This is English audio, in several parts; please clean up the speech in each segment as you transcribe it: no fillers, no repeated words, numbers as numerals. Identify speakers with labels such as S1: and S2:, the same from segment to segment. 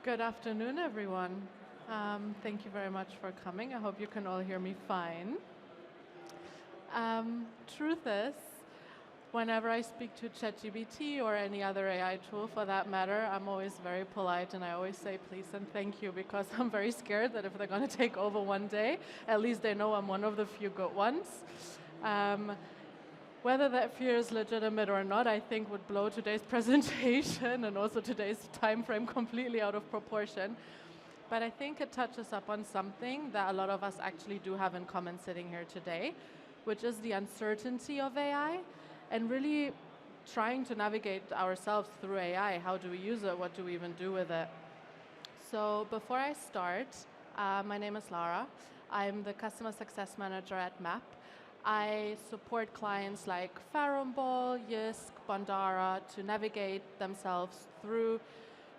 S1: Good afternoon, everyone. Thank you very much for coming. I hope you can all hear me fine. Truth is, whenever I speak to ChatGPT or any other AI tool for that matter, I'm always very polite and I always say please and thank you because I'm very scared that if they're going to take over one day, at least they know I'm one of the few good ones. Whether that fear is legitimate or not, I think would blow today's presentation and also today's time frame completely out of proportion. But I think it touches up on something that a lot of us actually do have in common sitting here today, which is the uncertainty of AI and really trying to navigate ourselves through AI. How do we use it? What do we even do with it? So before I start, my name is Lara. I'm the Customer Success Manager at MAPP. I support clients like Farambol, Yisk, Bondara to navigate themselves through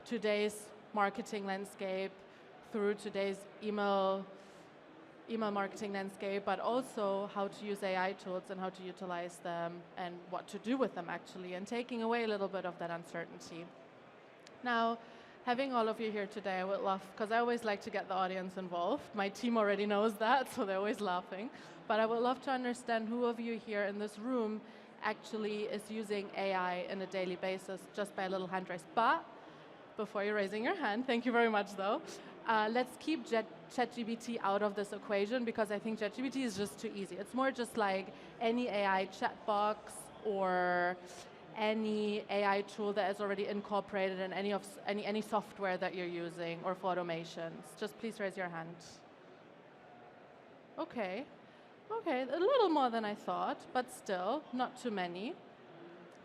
S1: today's marketing landscape, through today's email marketing landscape, but also how to use AI tools and how to utilize them and what to do with them actually, and taking away a little bit of that uncertainty. Now, having all of you here today, I would love, because I always like to get the audience involved. My team already knows that, so they're always laughing. But I would love to understand who of you here in this room actually is using AI on a daily basis, just by a little hand raise. But before you're raising your hand, thank you very much though, let's keep ChatGPT out of this equation because I think ChatGPT is just too easy. It's more just like any AI chat box or any AI tool that is already incorporated in any software that you're using or for automations. Just please raise your hand. Okay, a little more than I thought, but still, not too many.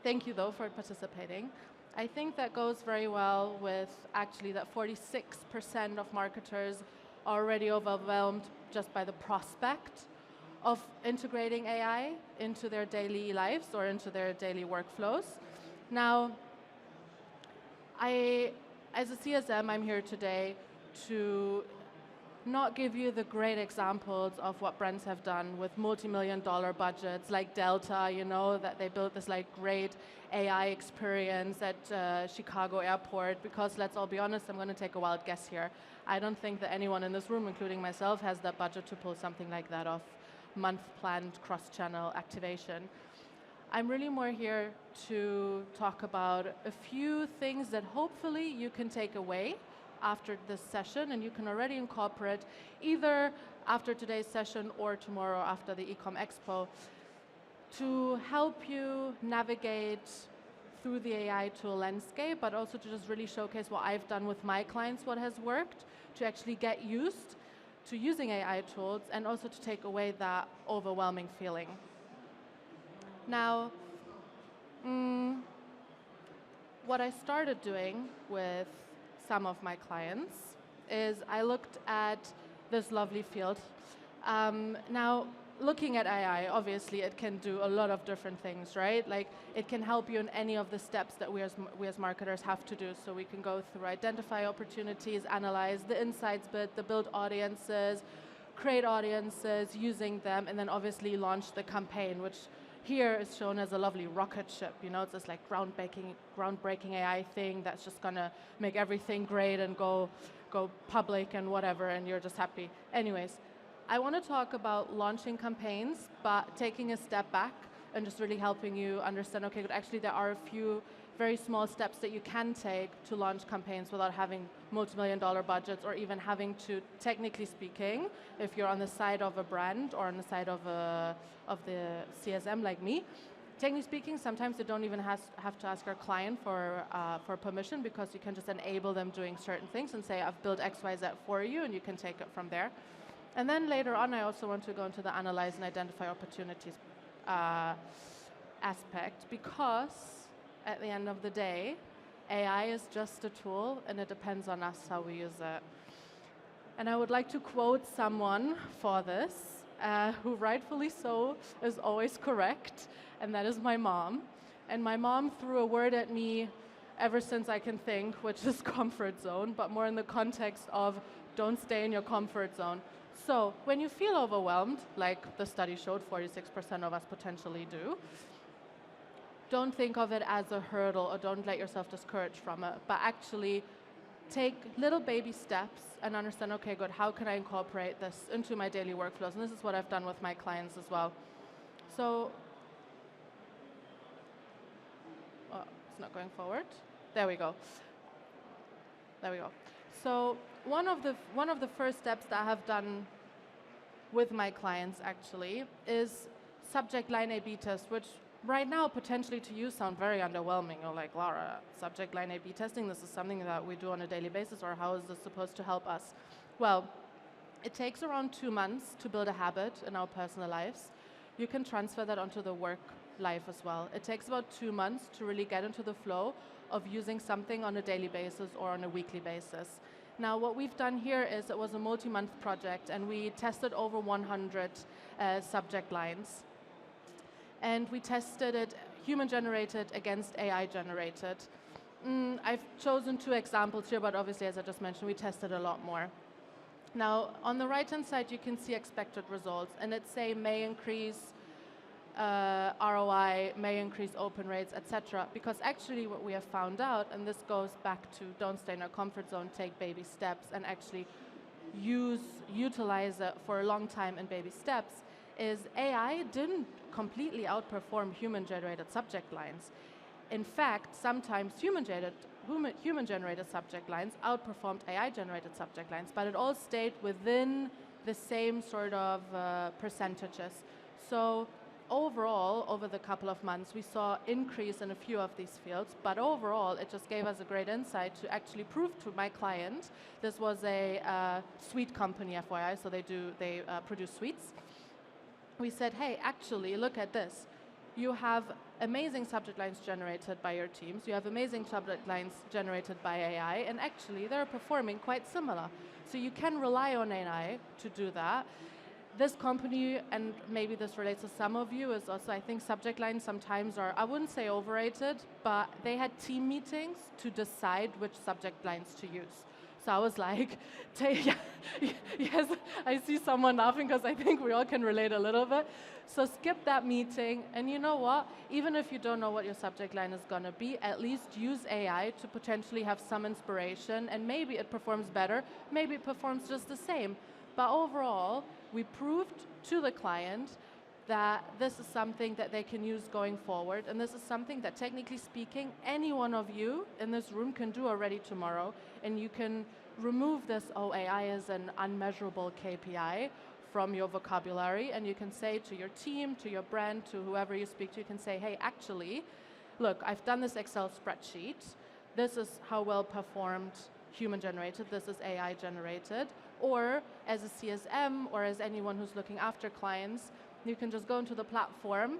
S1: Thank you though for participating. I think that goes very well with actually that 46% of marketers are already overwhelmed just by the prospect of integrating AI into their daily lives or into their daily workflows. Now, as a CSM, I'm here today to not give you the great examples of what brands have done with multi-million-dollar budgets like Delta, you know, that they built this like great AI experience at Chicago airport, because let's all be honest, I'm going to take a wild guess here. I don't think that anyone in this room, including myself, has that budget to pull something like that off. Month-planned cross-channel activation. I'm really more here to talk about a few things that hopefully you can take away after this session and you can already incorporate either after today's session or tomorrow after the eCom Expo to help you navigate through the AI tool landscape, but also to just really showcase what I've done with my clients, what has worked, to actually get used to using AI tools and also to take away that overwhelming feeling. Now, what I started doing with some of my clients is I looked at this lovely field. Now, looking at AI, obviously it can do a lot of different things, right? Like it can help you in any of the steps that we as marketers have to do. So we can go through identify opportunities, analyze the insights bit, the build audiences, create audiences, using them, and then obviously launch the campaign, which here is shown as a lovely rocket ship. You know, it's this like groundbreaking AI thing that's just gonna make everything great and go public and whatever, and you're just happy. Anyways, I want to talk about launching campaigns, but taking a step back and just really helping you understand, okay, but actually there are a few very small steps that you can take to launch campaigns without having multi-million-dollar budgets or even having to, technically speaking, if you're on the side of a brand or on the side of the CSM like me, technically speaking, sometimes you don't even have to ask our client for permission because you can just enable them doing certain things and say, I've built X, Y, Z for you, and you can take it from there. And then later on, I also want to go into the analyze and identify opportunities aspect, because at the end of the day, AI is just a tool, and it depends on us how we use it. And I would like to quote someone for this, who rightfully so is always correct, and that is my mom. And my mom threw a word at me ever since I can think, which is comfort zone, but more in the context of don't stay in your comfort zone. So when you feel overwhelmed, like the study showed 46% of us potentially do, don't think of it as a hurdle or don't let yourself discourage from it, but actually take little baby steps and understand, okay, good, how can I incorporate this into my daily workflows? And this is what I've done with my clients as well. So, oh, it's not going forward. There we go. There we go. So one of the first steps that I have done with my clients actually is subject line A/B test, which right now potentially to you sound very underwhelming. You're like, Lara, subject line A/B testing, this is something that we do on a daily basis, or how is this supposed to help us? Well, it takes around 2 months to build a habit in our personal lives. You can transfer that onto the work life as well. It takes about 2 months to really get into the flow of using something on a daily basis or on a weekly basis. Now, what we've done here is it was a multi-month project, and we tested over 100 subject lines. And we tested it human-generated against AI-generated. I've chosen 2 examples here, but obviously, as I just mentioned, we tested a lot more. Now, on the right-hand side, you can see expected results, and it say may increase ROI, may increase open rates, etc. Because actually what we have found out, and this goes back to don't stay in our comfort zone, take baby steps, and actually utilize it for a long time in baby steps, is AI didn't completely outperform human-generated subject lines. In fact, sometimes human-generated subject lines outperformed AI-generated subject lines, but it all stayed within the same sort of percentages. So overall, over the couple of months, we saw increase in a few of these fields, but overall, it just gave us a great insight to actually prove to my client. This was a sweet company, FYI, so they produce sweets. We said, hey, actually, look at this. You have amazing subject lines generated by your teams. You have amazing subject lines generated by AI, and actually, they're performing quite similar. So you can rely on AI to do that. This company, and maybe this relates to some of you, is also, I think, subject lines sometimes are, I wouldn't say overrated, but they had team meetings to decide which subject lines to use. So I was like, yes, I see someone laughing because I think we all can relate a little bit. So skip that meeting, and you know what? Even if you don't know what your subject line is going to be, at least use AI to potentially have some inspiration, and maybe it performs better, maybe it performs just the same. But overall, we proved to the client that this is something that they can use going forward, and this is something that, technically speaking, any one of you in this room can do already tomorrow, and you can remove this, oh, AI is an unmeasurable KPI from your vocabulary, and you can say to your team, to your brand, to whoever you speak to, you can say, hey, actually, look, I've done this Excel spreadsheet. This is how well performed human-generated, this is AI-generated, or as a CSM or as anyone who's looking after clients, you can just go into the platform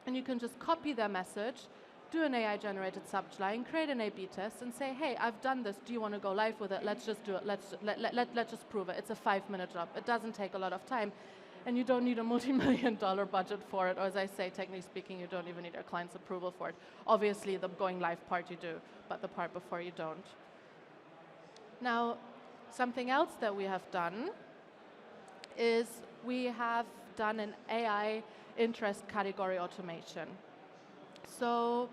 S1: and you can just copy their message, do an AI-generated subject line, create an A/B test, and say, hey, I've done this. Do you want to go live with it? Let's just do it. Let's just prove it. It's a 5-minute job. It doesn't take a lot of time, and you don't need a multi-million-dollar budget for it. Or as I say, technically speaking, you don't even need a client's approval for it. Obviously, the going live part you do, but the part before you don't. Now, something else that we have done is we have done an AI interest category automation. So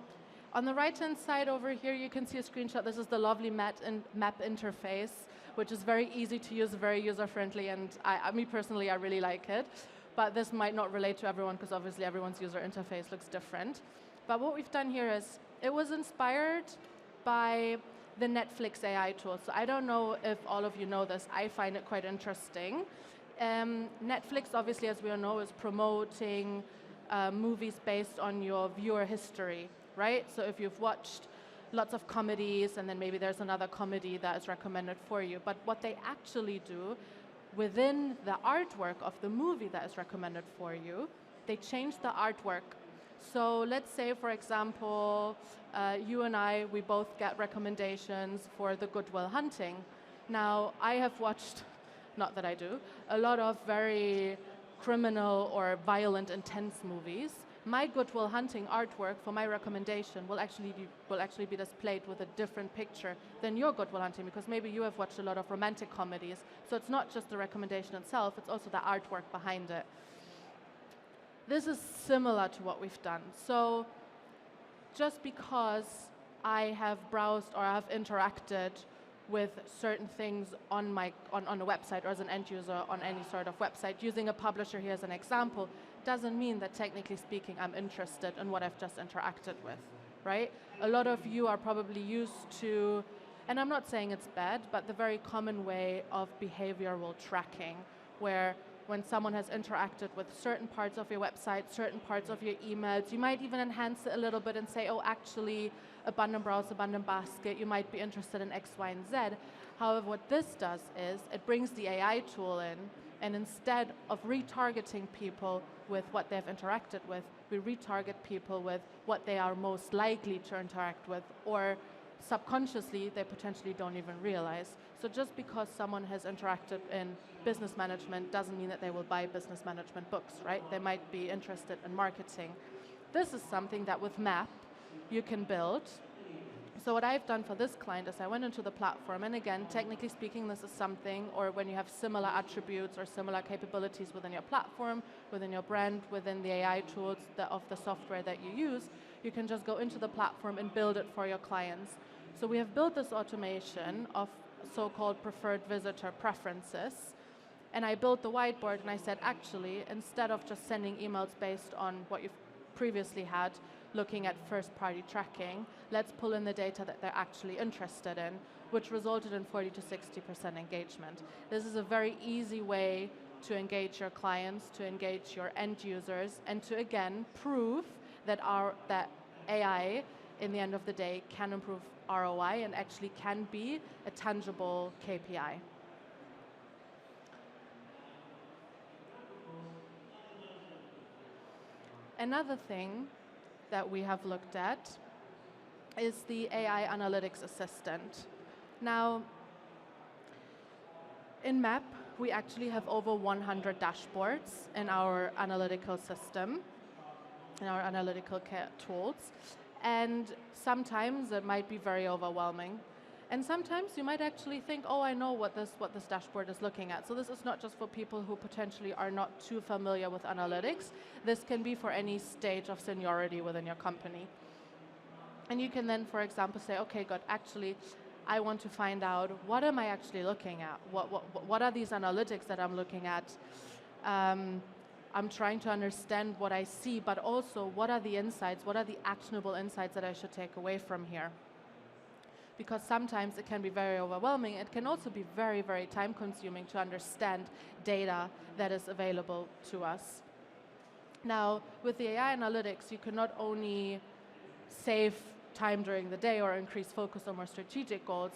S1: on the right-hand side over here, you can see a screenshot. This is the lovely MAPP interface, which is very easy to use, very user-friendly, and me personally, I really like it. But this might not relate to everyone, because obviously everyone's user interface looks different. But what we've done here is, it was inspired by the Netflix AI tool. So I don't know if all of you know this. I find it quite interesting. Netflix, obviously, as we all know, is promoting movies based on your viewer history, right? So if you've watched lots of comedies, and then maybe there's another comedy that is recommended for you. But what they actually do within the artwork of the movie that is recommended for you, they change the artwork. So let's say, for example, you and I, we both get recommendations for the Good Will Hunting. Now, I have watched, not that I do, a lot of very criminal or violent, intense movies. My Good Will Hunting artwork for my recommendation will actually be displayed with a different picture than your Good Will Hunting, because maybe you have watched a lot of romantic comedies. So it's not just the recommendation itself, it's also the artwork behind it. This is similar to what we've done. So just because I have browsed or I have interacted with certain things on a website or as an end user on any sort of website. Using a publisher here as an example doesn't mean that technically speaking I'm interested in what I've just interacted with, right? A lot of you are probably used to, and I'm not saying it's bad, but the very common way of behavioral tracking, where when someone has interacted with certain parts of your website, certain parts of your emails, you might even enhance it a little bit and say, oh, actually, abundant browse, abundant basket, you might be interested in X, Y, and Z. However, what this does is it brings the AI tool in, and instead of retargeting people with what they've interacted with, we retarget people with what they are most likely to interact with, or subconsciously they potentially don't even realize. So just because someone has interacted in business management doesn't mean that they will buy business management books, right? They might be interested in marketing. This is something that with MAPP you can build. So what I've done for this client is I went into the platform, and again, technically speaking, this is something, or when you have similar attributes or similar capabilities within your platform, within your brand, within the AI tools of the software that you use, you can just go into the platform and build it for your clients. So we have built this automation of so-called preferred visitor preferences, and I built the whiteboard and I said, actually, instead of just sending emails based on what you've previously had, looking at first-party tracking, let's pull in the data that they're actually interested in, which resulted in 40 to 60% engagement. This is a very easy way to engage your clients, to engage your end users, and to, again, prove that AI, in the end of the day, can improve ROI and actually can be a tangible KPI. Another thing that we have looked at is the AI analytics assistant. Now, in MAPP, we actually have over 100 dashboards in our analytical system, in our analytical tools, and sometimes it might be very overwhelming. And sometimes you might actually think, oh, I know what this dashboard is looking at. So this is not just for people who potentially are not too familiar with analytics. This can be for any stage of seniority within your company. And you can then, for example, say, okay, good, actually, I want to find out what am I actually looking at? What are these analytics that I'm looking at? I'm trying to understand what I see, but also what are the insights, what are the actionable insights that I should take away from here? Because sometimes it can be very overwhelming. It can also be very, very time consuming to understand data that is available to us. Now, with the AI analytics, you can not only save time during the day or increase focus on more strategic goals,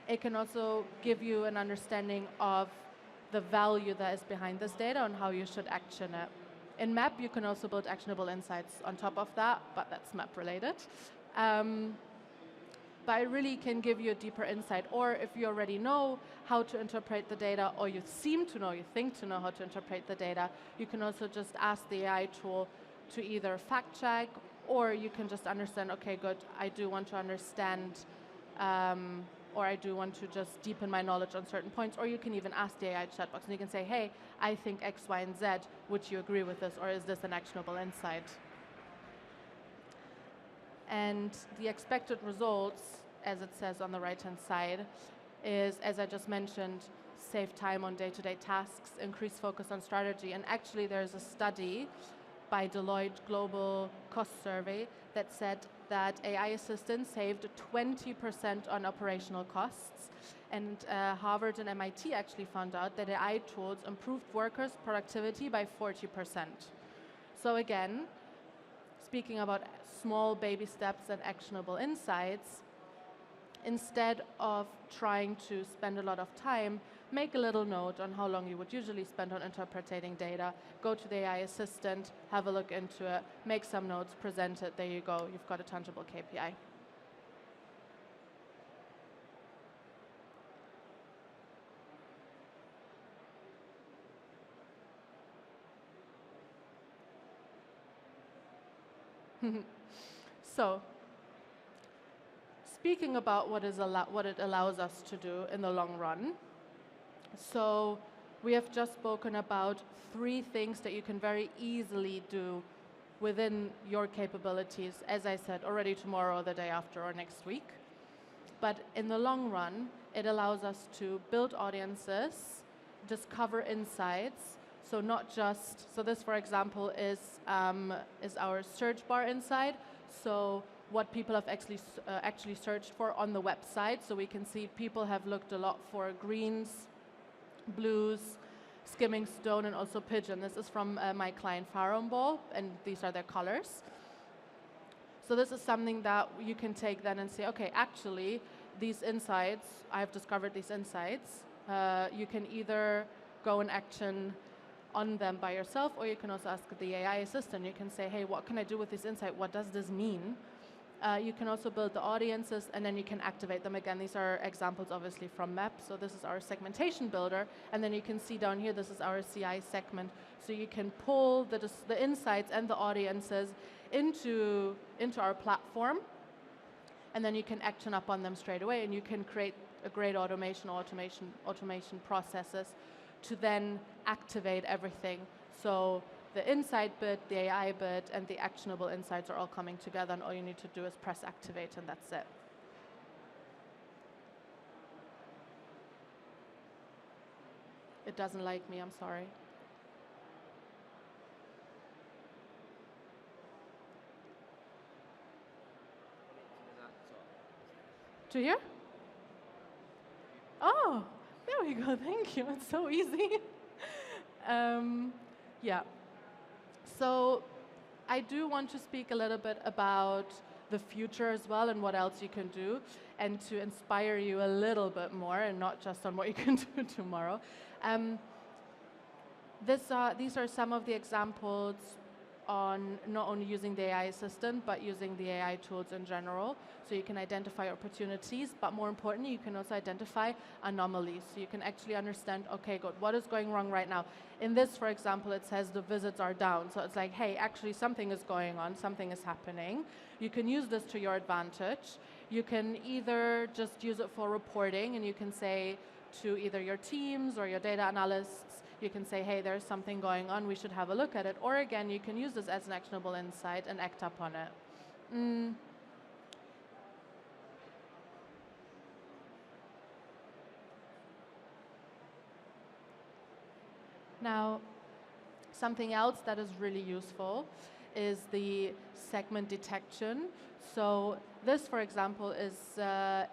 S1: it can also give you an understanding of the value that is behind this data and how you should action it. In MAPP, you can also build actionable insights on top of that, but that's MAPP related. But it really can give you a deeper insight. Or if you already know how to interpret the data, or you seem to know, you think to know how to interpret the data, you can also just ask the AI tool to either fact check, or you can just understand, okay, good, I do want to understand, or I do want to just deepen my knowledge on certain points, or you can even ask the AI chat box and you can say, hey, I think X, Y, and Z, would you agree with this, or is this an actionable insight? And the expected results, as it says on the right-hand side, is, as I just mentioned, save time on day-to-day tasks, increase focus on strategy. And actually there's a study by Deloitte Global Cost Survey that said that AI assistants saved 20% on operational costs. And Harvard and MIT actually found out that AI tools improved workers' productivity by 40%. So again, speaking about small baby steps and actionable insights, instead of trying to spend a lot of time, make a little note on how long you would usually spend on interpreting data, go to the AI assistant, have a look into it, make some notes, present it, there you go, you've got a tangible KPI. So, speaking about what it allows us to do in the long run, so we have just spoken about 3 things that you can very easily do within your capabilities, as I said, already tomorrow, or the day after, or next week. But in the long run, it allows us to build audiences, discover insights. So not just, so this, for example, is our search bar insight. So what people have actually searched for on the website. So we can see people have looked a lot for greens, blues, skimming stone, and also pigeon. This is from my client Farrow Ball, and these are their colors. So this is something that you can take then and say, okay, actually, these insights, I've discovered these insights. You can either go and action on them by yourself, or you can also ask the AI assistant. You can say, hey, what can I do with this insight? What does this mean? You can also build the audiences, and then you can activate them. Again, these are examples, obviously, from MAPP. So this is our segmentation builder, and then you can see down here, this is our CI segment. So you can pull the insights and the audiences into our platform, and then you can action up on them straight away, and you can create a great automation processes to then activate everything. So the insight bit, the AI bit, and the actionable insights are all coming together, and all you need to do is press activate, and that's it. It doesn't like me, I'm sorry. To here? Oh, there we go, thank you, it's so easy. Yeah. So I do want to speak a little bit about the future as well and what else you can do, and to inspire you a little bit more and not just on what you can do tomorrow. These are some of the examples on not only using the AI assistant, but using the AI tools in general. So you can identify opportunities, but more importantly, you can also identify anomalies. So you can actually understand, okay, good, what is going wrong right now? In this, for example, it says the visits are down. So it's like, hey, actually something is going on, something is happening. You can use this to your advantage. You can either just use it for reporting, and you can say to either your teams or your data analysts, you can say, hey, there's something going on, we should have a look at it. Or again, you can use this as an actionable insight and act upon it. Now, something else that is really useful is the segment detection. So this, for example, is a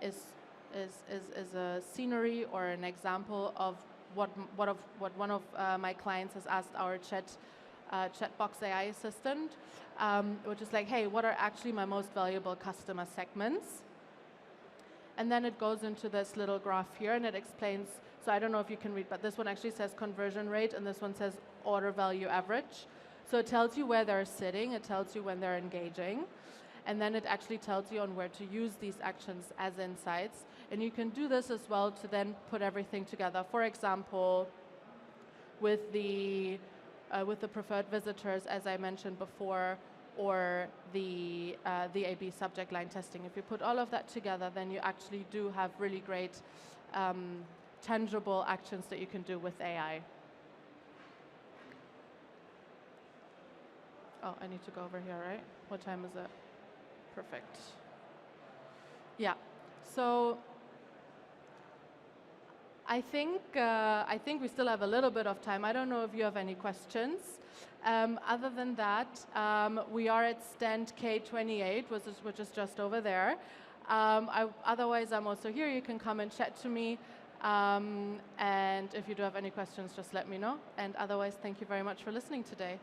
S1: scenery or an example of what one of my clients has asked our chatbox AI assistant, which is like, hey, what are actually my most valuable customer segments? And then it goes into this little graph here, and it explains, so I don't know if you can read, but this one actually says conversion rate, and this one says order value average. So it tells you where they're sitting, it tells you when they're engaging, and then it actually tells you on where to use these actions as insights. And you can do this as well to then put everything together. For example, with the preferred visitors, as I mentioned before, or the A/B subject line testing. If you put all of that together, then you actually do have really great tangible actions that you can do with AI. Oh, I need to go over here, right? What time is it? Perfect. Yeah, so I think we still have a little bit of time. I don't know if you have any questions. Other than that, we are at stand K28, which is just over there. Otherwise, I'm also here. You can come and chat to me. And if you do have any questions, just let me know. And otherwise, thank you very much for listening today.